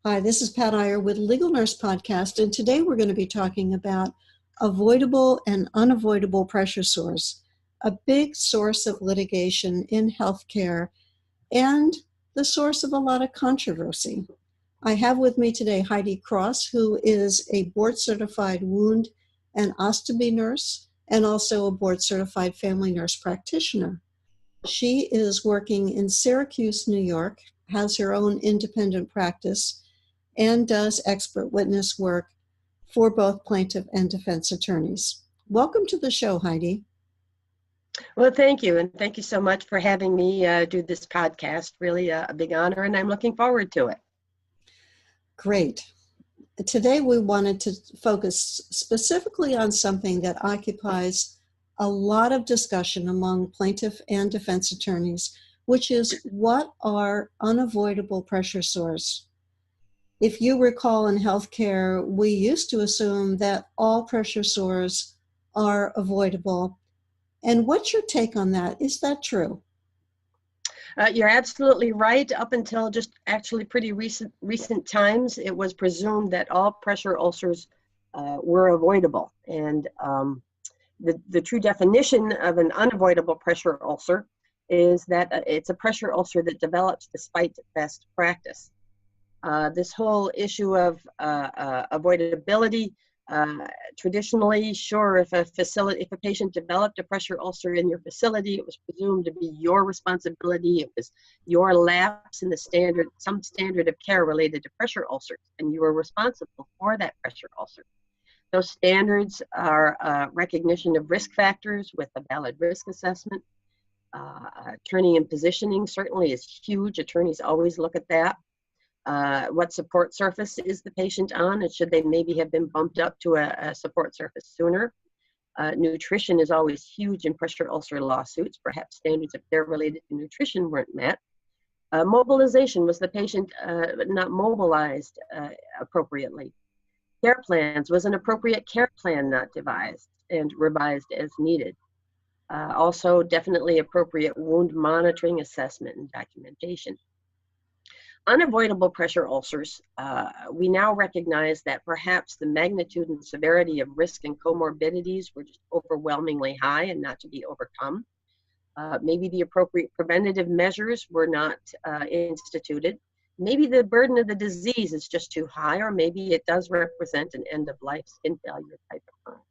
Hi, this is Pat Iyer with Legal Nurse Podcast, and today we're going to be talking about avoidable and unavoidable pressure sores, a big source of litigation in healthcare and the source of a lot of controversy. I have with me today Heidi Cross, who is a board-certified wound and ostomy nurse and also a board-certified family nurse practitioner. She is working in Syracuse, New York, has her own independent practice, and does expert witness work for both plaintiff and defense attorneys. Welcome to the show, Heidi. Well, thank you. And thank you so much for having me do this podcast. Really a big honor, and I'm looking forward to it. Great. Today, we wanted to focus specifically on something that occupies a lot of discussion among plaintiff and defense attorneys, which is what are unavoidable pressure sores? If you recall, in healthcare, we used to assume that all pressure sores are avoidable. And what's your take on that? Is that true? You're absolutely right. Up until just actually pretty recent times, it was presumed that all pressure ulcers were avoidable. And the true definition of an unavoidable pressure ulcer is that it's a pressure ulcer that develops despite best practice. This whole issue of avoidability, traditionally, sure, if a patient developed a pressure ulcer in your facility, it was presumed to be your responsibility. It was your lapse in the some standard of care related to pressure ulcers, and you were responsible for that pressure ulcer. Those standards are recognition of risk factors with a valid risk assessment. Turning and positioning certainly is huge. Attorneys always look at that. What support surface is the patient on, and should they maybe have been bumped up to a support surface sooner? Nutrition is always huge in pressure ulcer lawsuits. Perhaps standards of care related to nutrition weren't met. Mobilization, was the patient not mobilized appropriately? Care plans, was an appropriate care plan not devised and revised as needed? Also, definitely appropriate wound monitoring, assessment, and documentation. Unavoidable pressure ulcers, we now recognize that perhaps the magnitude and severity of risk and comorbidities were just overwhelmingly high and not to be overcome. Maybe the appropriate preventative measures were not instituted. Maybe the burden of the disease is just too high, or maybe it does represent an end-of-life skin failure type of harm.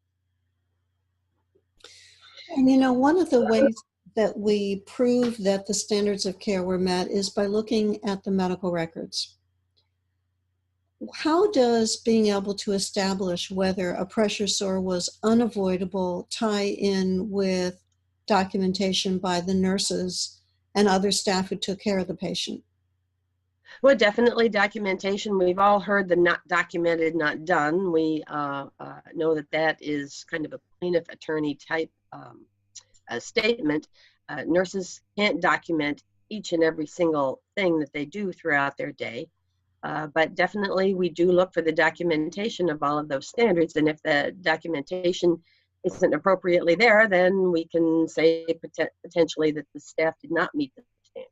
And you know, one of the ways that we prove that the standards of care were met is by looking at the medical records. How does being able to establish whether a pressure sore was unavoidable tie in with documentation by the nurses and other staff who took care of the patient? Well, definitely documentation. We've all heard the not documented, not done. We know that that is kind of a plaintiff attorney type statement. Nurses can't document each and every single thing that they do throughout their day, but definitely we do look for the documentation of all of those standards, and if the documentation isn't appropriately there, then we can say potentially that the staff did not meet the standard.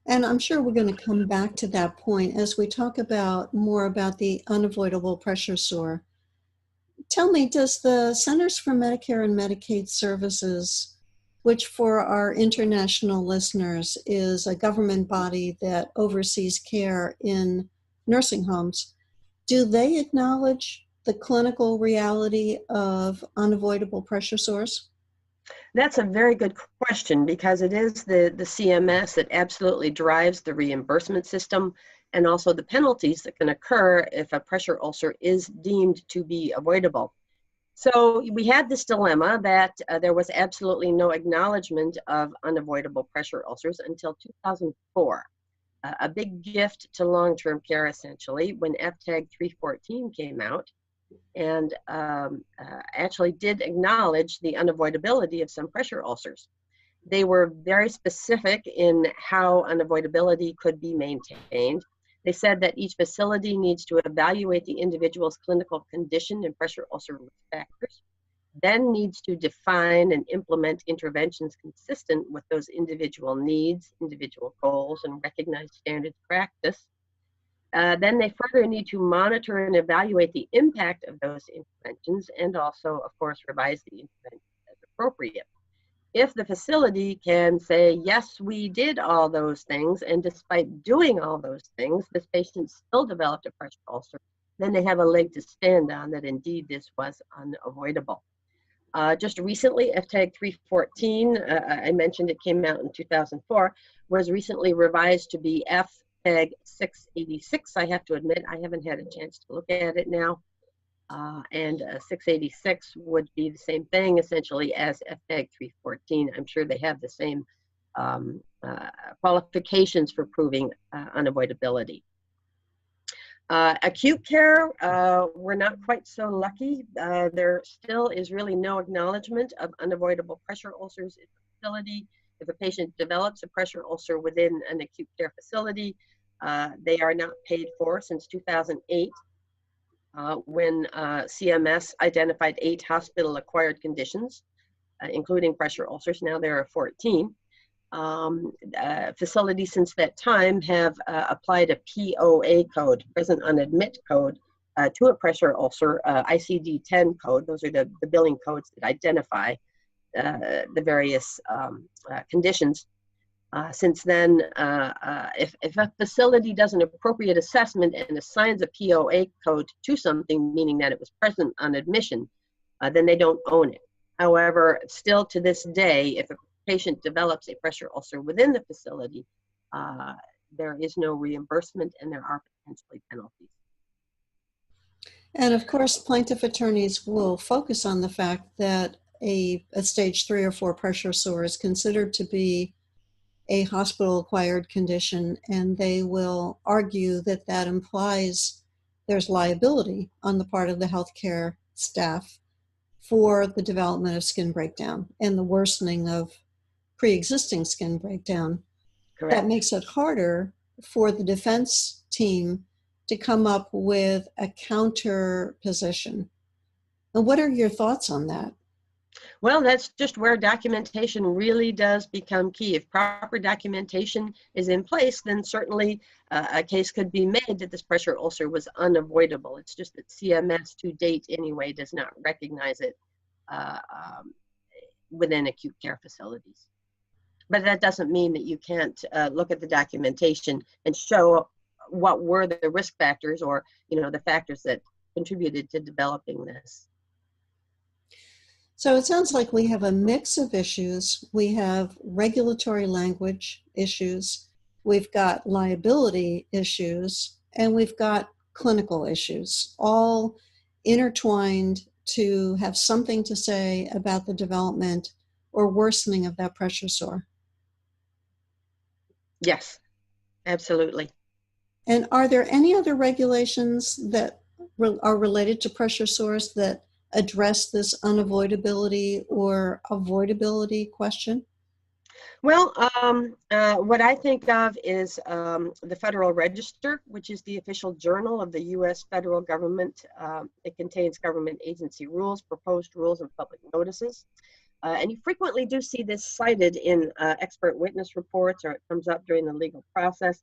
And I'm sure we're going to come back to that point as we talk about more about the unavoidable pressure sore. Tell me, does the Centers for Medicare and Medicaid Services, which for our international listeners is a government body that oversees care in nursing homes, do they acknowledge the clinical reality of unavoidable pressure sores? That's a very good question, because it is the CMS that absolutely drives the reimbursement system and also the penalties that can occur if a pressure ulcer is deemed to be avoidable. So we had this dilemma that there was absolutely no acknowledgement of unavoidable pressure ulcers until 2004. A big gift to long-term care, essentially, when FTAG 314 came out and actually did acknowledge the unavoidability of some pressure ulcers. They were very specific in how unavoidability could be maintained. They said that each facility needs to evaluate the individual's clinical condition and pressure ulcer risk factors, then needs to define and implement interventions consistent with those individual needs, individual goals, and recognized standards of practice. Then they further need to monitor and evaluate the impact of those interventions and also, of course, revise the intervention as appropriate. If the facility can say, yes, we did all those things, and despite doing all those things, this patient still developed a pressure ulcer, then they have a leg to stand on that indeed this was unavoidable. Just recently, FTAG 314, I mentioned it came out in 2004, was recently revised to be FTAG 686. I have to admit, I haven't had a chance to look at it now. And 686 would be the same thing essentially as FTAG 314. I'm sure they have the same qualifications for proving unavoidability. Acute care, we're not quite so lucky. There still is really no acknowledgement of unavoidable pressure ulcers in the facility. If a patient develops a pressure ulcer within an acute care facility, they are not paid for since 2008. When CMS identified 8 hospital-acquired conditions, including pressure ulcers. Now there are 14. Facilities since that time have applied a POA code, present on admit code, to a pressure ulcer, ICD-10 code. Those are the billing codes that identify the various conditions. Since then, if a facility does an appropriate assessment and assigns a POA code to something, meaning that it was present on admission, then they don't own it. However, still to this day, if a patient develops a pressure ulcer within the facility, there is no reimbursement and there are potentially penalties. And of course, plaintiff attorneys will focus on the fact that a stage 3 or 4 pressure sore is considered to be a hospital-acquired condition, and they will argue that that implies there's liability on the part of the healthcare staff for the development of skin breakdown and the worsening of pre-existing skin breakdown. Correct. That makes it harder for the defense team to come up with a counter position. And what are your thoughts on that? Well, that's just where documentation really does become key. If proper documentation is in place, then certainly a case could be made that this pressure ulcer was unavoidable. It's just that CMS to date anyway does not recognize it within acute care facilities. But that doesn't mean that you can't look at the documentation and show what were the risk factors or, the factors that contributed to developing this. So it sounds like we have a mix of issues. We have regulatory language issues, we've got liability issues, and we've got clinical issues, all intertwined to have something to say about the development or worsening of that pressure sore. Yes, absolutely. And are there any other regulations that are related to pressure sores that address this unavoidability or avoidability question? Well, what I think of is the Federal Register, which is the official journal of the U.S. federal government. It contains government agency rules, proposed rules, and public notices. And you frequently do see this cited in expert witness reports, or it comes up during the legal process,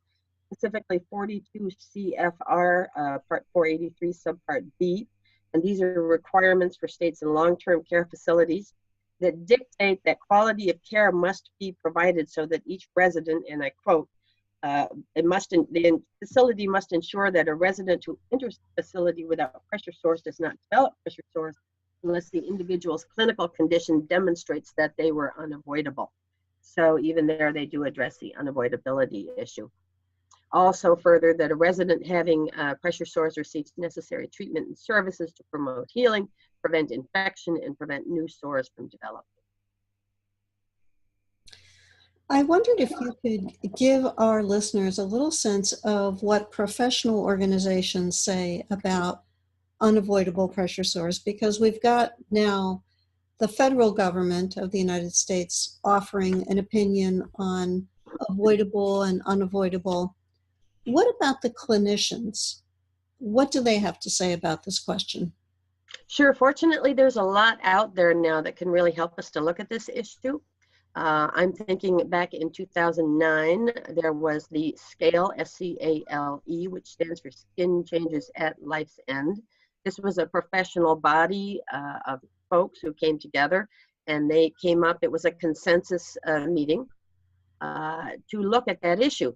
specifically 42 CFR Part 483 Subpart B. And these are requirements for states and long-term care facilities that dictate that quality of care must be provided so that each resident, and I quote, the facility must ensure that a resident who enters the facility without pressure sores does not develop pressure sores unless the individual's clinical condition demonstrates that they were unavoidable. So even there, they do address the unavoidability issue. Also further, that a resident having pressure sores receives necessary treatment and services to promote healing, prevent infection, and prevent new sores from developing. I wondered if you could give our listeners a little sense of what professional organizations say about unavoidable pressure sores, because we've got now the federal government of the United States offering an opinion on avoidable and unavoidable. What about the clinicians? What do they have to say about this question? Sure. Fortunately, there's a lot out there now that can really help us to look at this issue. I'm thinking back in 2009, there was the SCALE, S-C-A-L-E, which stands for Skin Changes at Life's End. This was a professional body of folks who came together, and they came up, it was a consensus meeting to look at that issue.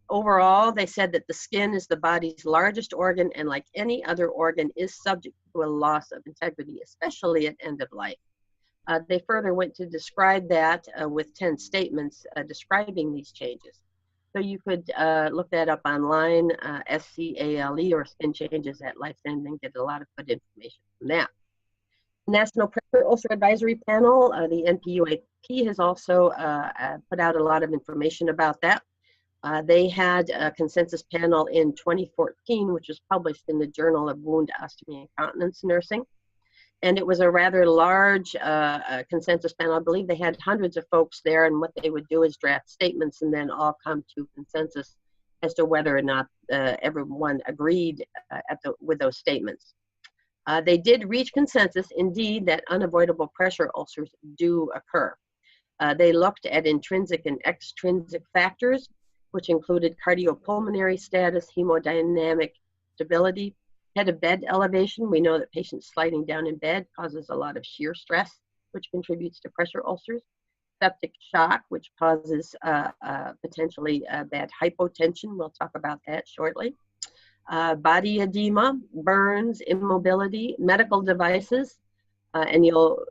Overall, they said that the skin is the body's largest organ, and like any other organ, is subject to a loss of integrity, especially at end of life. They further went to describe that with 10 statements describing these changes. So you could look that up online, SCALE, or Skin Changes at Life's End, and get a lot of good information from that. National Pressure Ulcer Advisory Panel, the NPUAP, has also put out a lot of information about that. They had a consensus panel in 2014, which was published in the Journal of Wound, Ostomy, and Continence Nursing. And it was a rather large consensus panel. I believe they had hundreds of folks there, and what they would do is draft statements and then all come to consensus as to whether or not everyone agreed with those statements. They did reach consensus, indeed, that unavoidable pressure ulcers do occur. They looked at intrinsic and extrinsic factors, which included cardiopulmonary status, hemodynamic stability, head of bed elevation. We know that patients sliding down in bed causes a lot of shear stress, which contributes to pressure ulcers. Septic shock, which causes potentially bad hypotension. We'll talk about that shortly. Body edema, burns, immobility, medical devices, and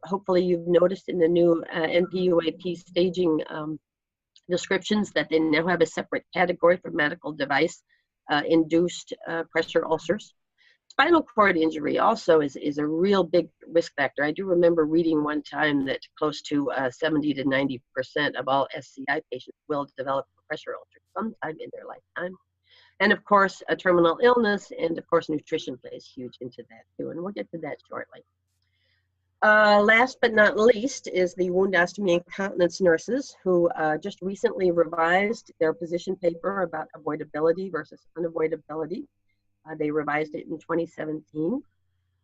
hopefully you've noticed in the new NPUAP staging descriptions that they now have a separate category for medical device induced pressure ulcers. Spinal cord injury also is a real big risk factor. I do remember reading one time that close to 70 to 90% of all SCI patients will develop a pressure ulcer sometime in their lifetime. And of course, a terminal illness, and of course, nutrition plays huge into that too, and we'll get to that shortly. Last but not least is the wound, ostomy, and continence nurses, who just recently revised their position paper about avoidability versus unavoidability. They revised it in 2017.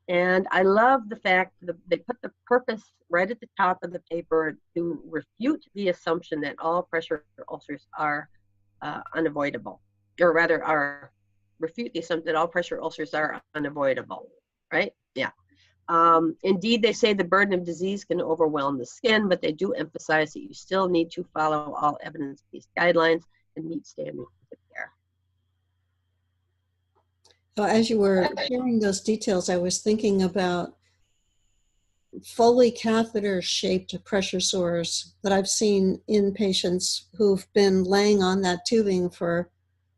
And I love the fact that they put the purpose right at the top of the paper to refute the assumption that all pressure ulcers are unavoidable, or rather refute the assumption that all pressure ulcers are unavoidable, right? Yeah. Indeed, they say the burden of disease can overwhelm the skin, but they do emphasize that you still need to follow all evidence-based guidelines and meet standards of care. So as you were sharing those details, I was thinking about Foley catheter shaped pressure sores that I've seen in patients who've been laying on that tubing for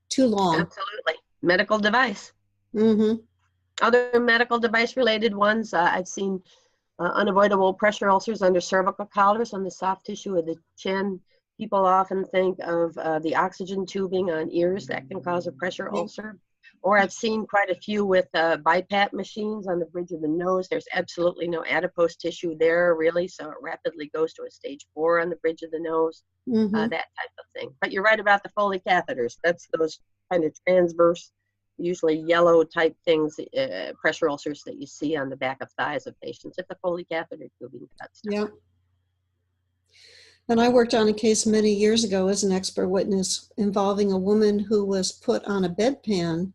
too long. Absolutely. Medical device. Mm-hmm. Other medical device related ones, I've seen unavoidable pressure ulcers under cervical collars on the soft tissue of the chin. People often think of the oxygen tubing on ears that can cause a pressure ulcer. Or I've seen quite a few with BiPAP machines on the bridge of the nose. There's absolutely no adipose tissue there, really, so it rapidly goes to a stage 4 on the bridge of the nose, that type of thing. But you're right about the Foley catheters. That's those kind of transverse, usually yellow type things, pressure ulcers that you see on the back of thighs of patients if the Foley catheter tubing cuts down. Yeah. And I worked on a case many years ago as an expert witness involving a woman who was put on a bedpan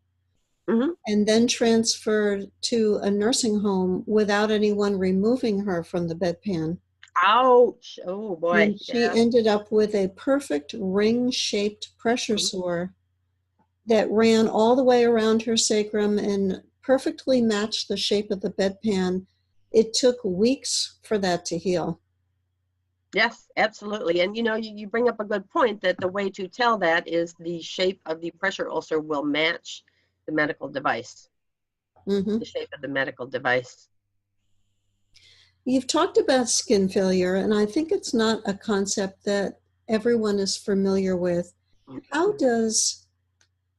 and then transferred to a nursing home without anyone removing her from the bedpan. Ouch. Oh, boy. And she ended up with a perfect ring-shaped pressure sore that ran all the way around her sacrum and perfectly matched the shape of the bedpan. It took weeks for that to heal. Yes, absolutely. And you bring up a good point that the way to tell that is the shape of the pressure ulcer will match the medical device, the shape of the medical device. You've talked about skin failure, and I think it's not a concept that everyone is familiar with. How does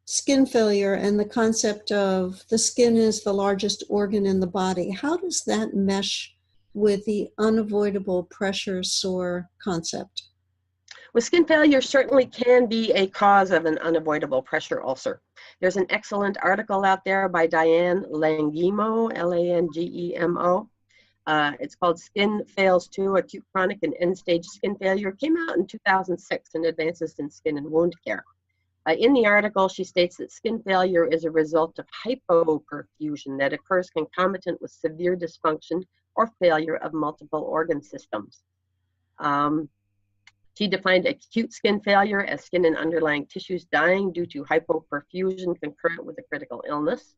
skin failure and the concept of the skin is the largest organ in the body, how does that mesh with the unavoidable pressure sore concept? Well, skin failure certainly can be a cause of an unavoidable pressure ulcer. There's an excellent article out there by Diane Langemo, Langemo. It's called Skin Fails 2, Acute Chronic and End-Stage Skin Failure. It came out in 2006 in Advances in Skin and Wound Care. In the article, she states that skin failure is a result of hypoperfusion that occurs concomitant with severe dysfunction or failure of multiple organ systems. She defined acute skin failure as skin and underlying tissues dying due to hypoperfusion concurrent with a critical illness.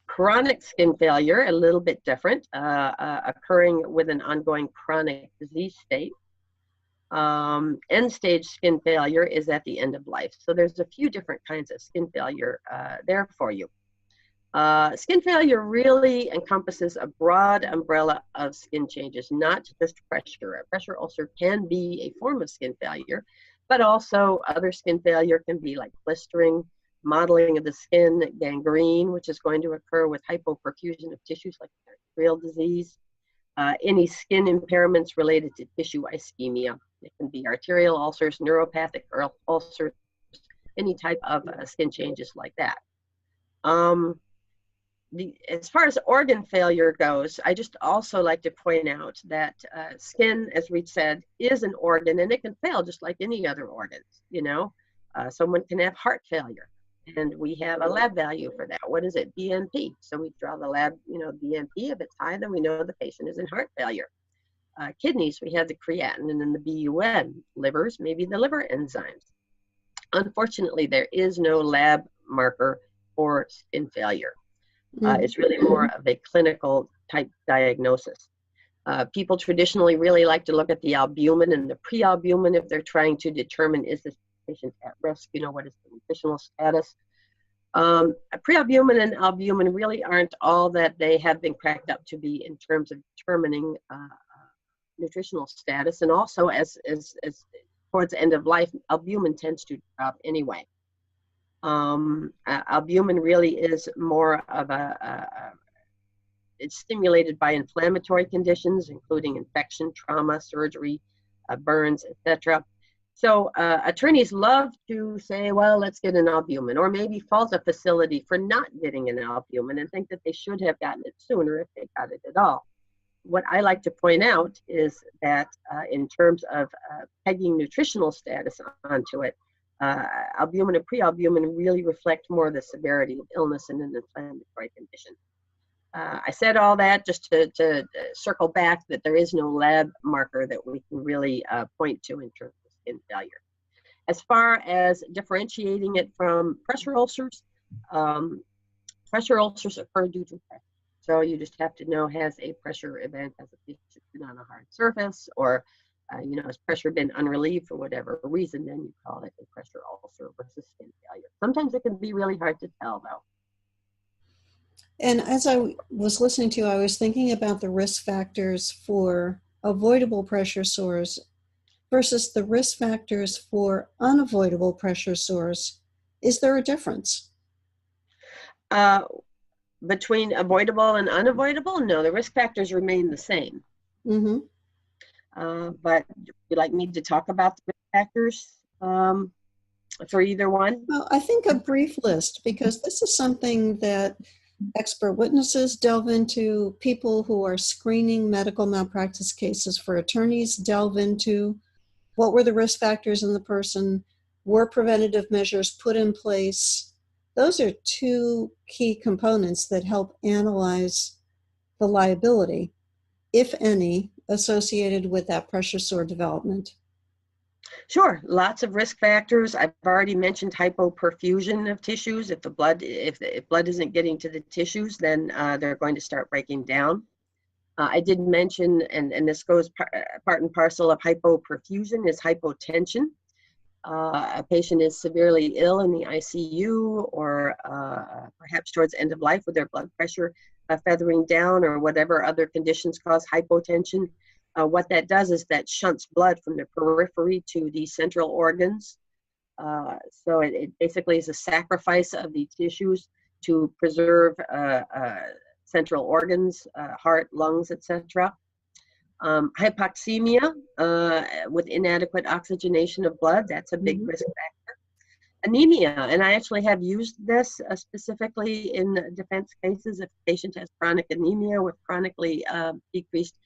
Chronic skin failure, a little bit different, occurring with an ongoing chronic disease state. End-stage skin failure is at the end of life. So there's a few different kinds of skin failure there for you. Skin failure really encompasses a broad umbrella of skin changes, not just pressure. A pressure ulcer can be a form of skin failure, but also other skin failure can be like blistering, modeling of the skin, gangrene, which is going to occur with hypoperfusion of tissues like arterial disease, any skin impairments related to tissue ischemia. It can be arterial ulcers, neuropathic ulcers, any type of skin changes like that. As far as organ failure goes, I just also like to point out that skin, as we said, is an organ, and it can fail just like any other organs. You know, someone can have heart failure, and we have a lab value for that. What is it? BNP. So we draw the lab, BNP. If it's high, then we know the patient is in heart failure. Kidneys, we have the creatinine and the BUN. Livers, maybe the liver enzymes. Unfortunately, there is no lab marker for skin failure. It's really more of a clinical type diagnosis. People traditionally really like to look at the albumin and the prealbumin if they're trying to determine, is this patient at risk? What is the nutritional status? Prealbumin and albumin really aren't all that they have been cracked up to be in terms of determining nutritional status. And also as towards the end of life, albumin tends to drop anyway. Albumin really is more of it's stimulated by inflammatory conditions, including infection, trauma, surgery, burns, etc. So attorneys love to say, well, let's get an albumin, or maybe fault a facility for not getting an albumin and think that they should have gotten it sooner if they got it at all. What I like to point out is that in terms of pegging nutritional status onto it, albumin and prealbumin really reflect more the severity of illness in an inflammatory condition. I said all that just to circle back that there is no lab marker that we can really point to in terms of skin failure. As far as differentiating it from pressure ulcers occur due to pressure. So you just have to know, has a pressure event, has a patient been on a hard surface, or has pressure been unrelieved for whatever reason, then you call it a pressure ulcer versus skin failure. Sometimes it can be really hard to tell, though. And as I was listening to you, I was thinking about the risk factors for avoidable pressure sores versus the risk factors for unavoidable pressure sores. Is there a difference? Between avoidable and unavoidable? No, the risk factors remain the same. Mm-hmm. But would you like me to talk about the risk factors for either one? Well, I think a brief list, because this is something that expert witnesses delve into, people who are screening medical malpractice cases for attorneys delve into. What were the risk factors in the person? Were preventative measures put in place? Those are two key components that help analyze the liability, if any, associated with that pressure sore development. Sure, lots of risk factors. I've already mentioned hypoperfusion of tissues. If the blood isn't getting to the tissues, then they're going to start breaking down. I did mention, and this goes part and parcel of hypoperfusion, is hypotension. A patient is severely ill in the ICU, or perhaps towards the end of life with their blood pressure feathering down, or whatever other conditions cause hypotension. What that does is that shunts blood from the periphery to the central organs. So it basically is a sacrifice of the tissues to preserve central organs, heart, lungs, etc. Hypoxemia with inadequate oxygenation of blood, that's a big risk factor. Anemia, and I actually have used this specifically in defense cases. If a patient has chronic anemia with chronically decreased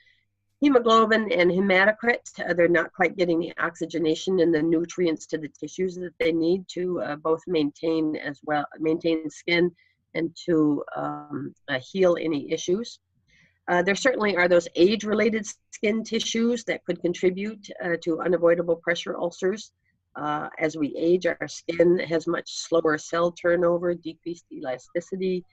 hemoglobin and hematocrit, they're not quite getting the oxygenation and the nutrients to the tissues that they need to both maintain skin and to heal any issues. There certainly are those age-related skin tissues that could contribute to unavoidable pressure ulcers. As we age, our skin has much slower cell turnover, decreased elasticity,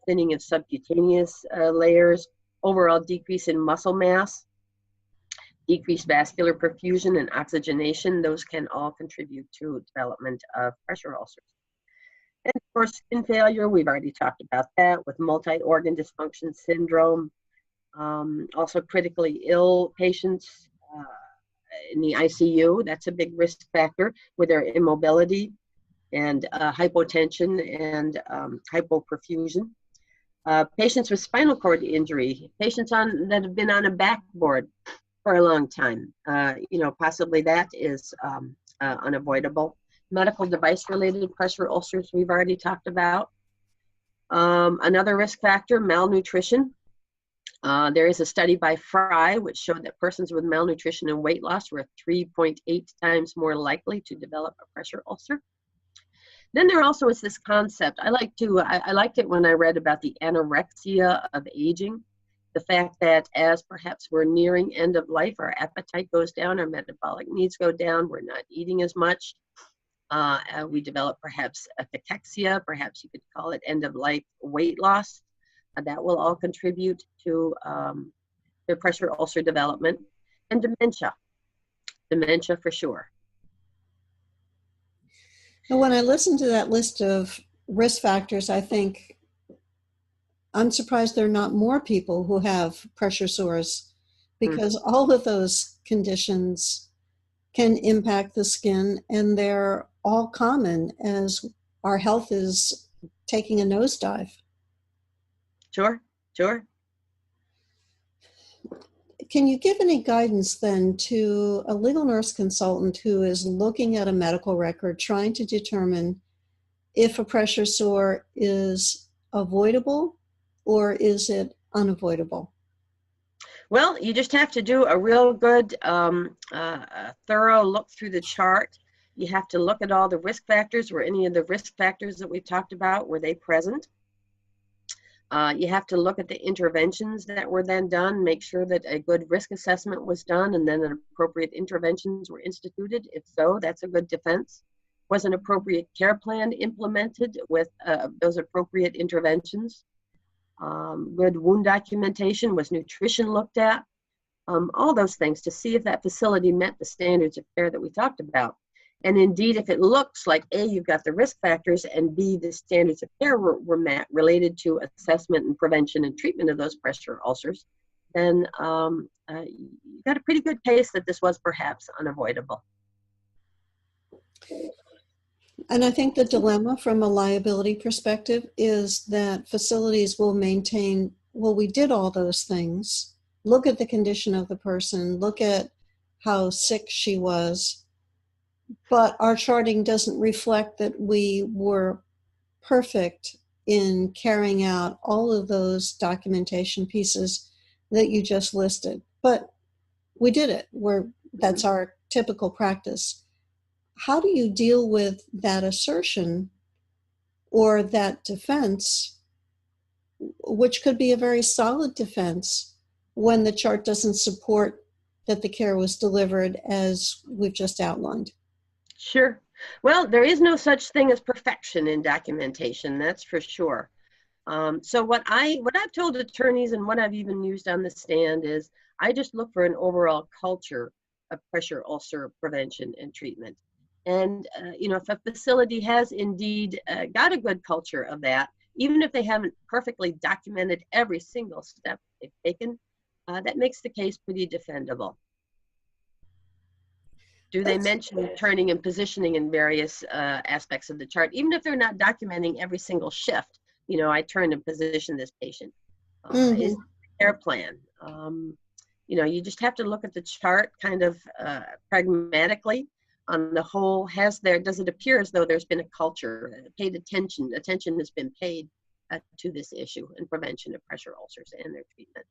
thinning of subcutaneous layers, overall decrease in muscle mass, decreased vascular perfusion and oxygenation. Those can all contribute to development of pressure ulcers. And of course, skin failure, we've already talked about that with multi-organ dysfunction syndrome. Also critically ill patients in the ICU, that's a big risk factor with their immobility and hypotension and hypoperfusion. Patients with spinal cord injury, patients that have been on a backboard for a long time, possibly that is unavoidable. Medical device related pressure ulcers we've already talked about. Another risk factor, malnutrition. There is a study by Fry which showed that persons with malnutrition and weight loss were 3.8 times more likely to develop a pressure ulcer. Then there also is this concept. I liked it when I read about the anorexia of aging. The fact that as perhaps we're nearing end of life, our appetite goes down, our metabolic needs go down, we're not eating as much. We develop perhaps a cachexia, perhaps you could call it end of life weight loss. That will all contribute to the pressure ulcer development. And dementia for sure. And when I listen to that list of risk factors, I think I'm surprised there are not more people who have pressure sores, because all of those conditions can impact the skin, and they're all common as our health is taking a nosedive. Sure. Can you give any guidance then to a legal nurse consultant who is looking at a medical record, trying to determine if a pressure sore is avoidable or is it unavoidable? Well, you just have to do a real good, thorough look through the chart. You have to look at all the risk factors. Were any of the risk factors that we talked about, were they present? You have to look at the interventions that were then done, make sure that a good risk assessment was done and then appropriate interventions were instituted. If so, that's a good defense. Was an appropriate care plan implemented with those appropriate interventions? Good wound documentation, was nutrition looked at? All those things to see if that facility met the standards of care that we talked about. And indeed, if it looks like A, you've got the risk factors, and B, the standards of care were met related to assessment and prevention and treatment of those pressure ulcers, then you've got a pretty good case that this was perhaps unavoidable. And I think the dilemma from a liability perspective is that facilities will maintain, well, we did all those things. Look at the condition of the person, look at how sick she was, but our charting doesn't reflect that we were perfect in carrying out all of those documentation pieces that you just listed. But we did it. That's our typical practice. How do you deal with that assertion or that defense, which could be a very solid defense, when the chart doesn't support that the care was delivered as we've just outlined? Sure. Well, there is no such thing as perfection in documentation, that's for sure. So what I've told attorneys and what I've even used on the stand is I just look for an overall culture of pressure ulcer prevention and treatment. And if a facility has indeed got a good culture of that, even if they haven't perfectly documented every single step they've taken, that makes the case pretty defendable. Do they mention turning and positioning in various aspects of the chart, even if they're not documenting every single shift? I turn and position this patient. Is the care plan? You just have to look at the chart kind of pragmatically. on the whole, does it appear as though there's been a culture, attention has been paid to this issue and prevention of pressure ulcers and their treatment.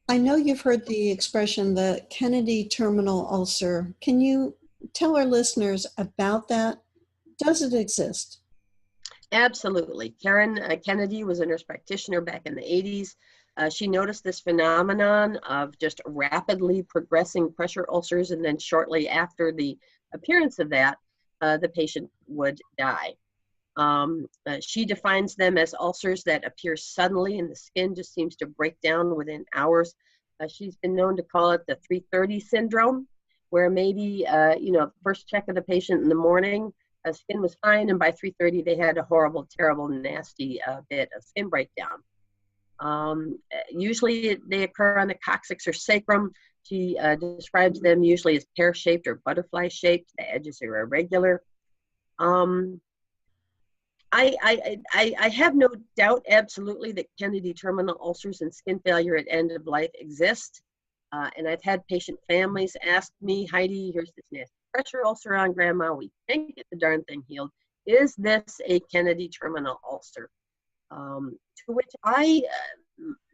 I know you've heard the expression, the Kennedy terminal ulcer. Can you tell our listeners about that? Does it exist? Absolutely. Karen Kennedy was a nurse practitioner back in the 80s. She noticed this phenomenon of just rapidly progressing pressure ulcers, and then shortly after the appearance of that, the patient would die. She defines them as ulcers that appear suddenly and the skin just seems to break down within hours. She's been known to call it the 3:30 syndrome, where maybe, first check of the patient in the morning, skin was fine, and by 3:30 they had a horrible, terrible, nasty bit of skin breakdown. Usually they occur on the coccyx or sacrum. She describes them usually as pear-shaped or butterfly-shaped. The edges are irregular. I have no doubt absolutely that Kennedy terminal ulcers and skin failure at end of life exist. And I've had patient families ask me, Heidi, here's this nasty pressure ulcer on grandma. We can't get the darn thing healed. Is this a Kennedy terminal ulcer? To which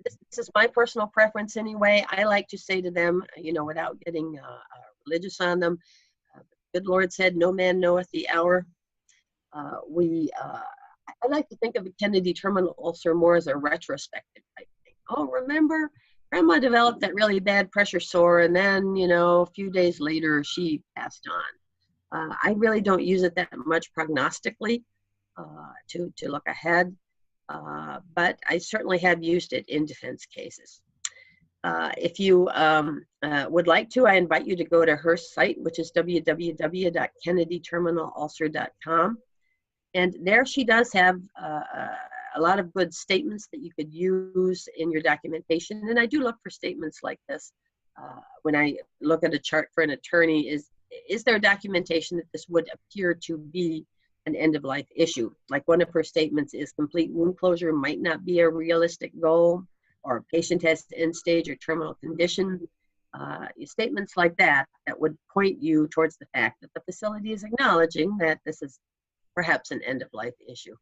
this is my personal preference anyway. I like to say to them, without getting religious on them, the good Lord said, no man knoweth the hour. I like to think of a Kennedy terminal ulcer more as a retrospective type thing. Oh, remember, grandma developed that really bad pressure sore, and then, a few days later, she passed on. I really don't use it that much prognostically to look ahead, but I certainly have used it in defense cases. If you would like to, I invite you to go to her site, which is www.kennedyterminalulcer.com. And there she does have a lot of good statements that you could use in your documentation. And I do look for statements like this when I look at a chart for an attorney. Is there documentation that this would appear to be an end-of-life issue? Like one of her statements is complete wound closure might not be a realistic goal, or a patient has end-stage or terminal condition. Statements like that would point you towards the fact that the facility is acknowledging that this is perhaps an end-of-life issue.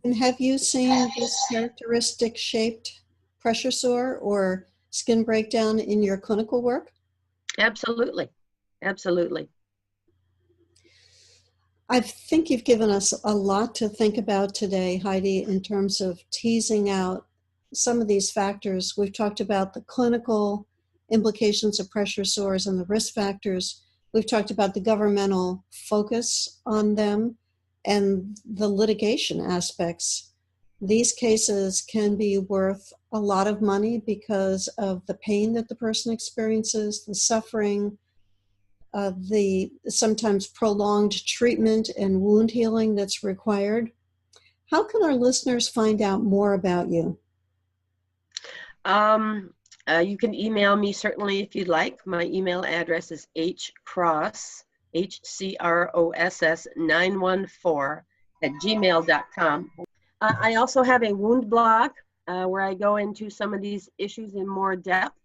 And have you seen this characteristic shaped pressure sore or skin breakdown in your clinical work? Absolutely. Absolutely. I think you've given us a lot to think about today, Heidi, in terms of teasing out some of these factors. We've talked about the clinical implications of pressure sores and the risk factors. We've talked about the governmental focus on them and the litigation aspects. These cases can be worth a lot of money because of the pain that the person experiences, the suffering, the sometimes prolonged treatment and wound healing that's required. How can our listeners find out more about you? You can email me certainly if you'd like. My email address is hcross, HCROSS 914 @gmail.com. I also have a wound blog where I go into some of these issues in more depth.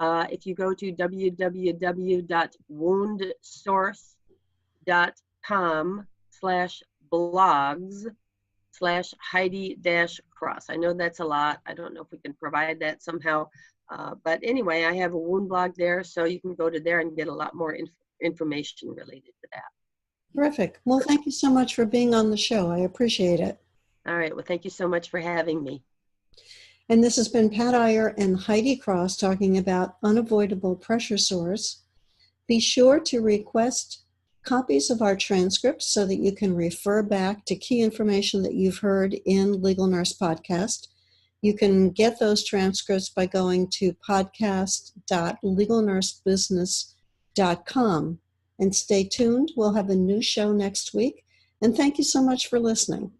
If you go to www.woundsource.com/blogs/Heidi-Cross. I know that's a lot. I don't know if we can provide that somehow. But anyway, I have a wound blog there, so you can go to there and get a lot more information related to that. Terrific. Well, thank you so much for being on the show. I appreciate it. All right. Well, thank you so much for having me. And this has been Pat Iyer and Heidi Cross talking about unavoidable pressure sores. Be sure to request copies of our transcripts so that you can refer back to key information that you've heard in Legal Nurse Podcast. You can get those transcripts by going to podcast.legalnursebusiness.com. And stay tuned. We'll have a new show next week. And thank you so much for listening.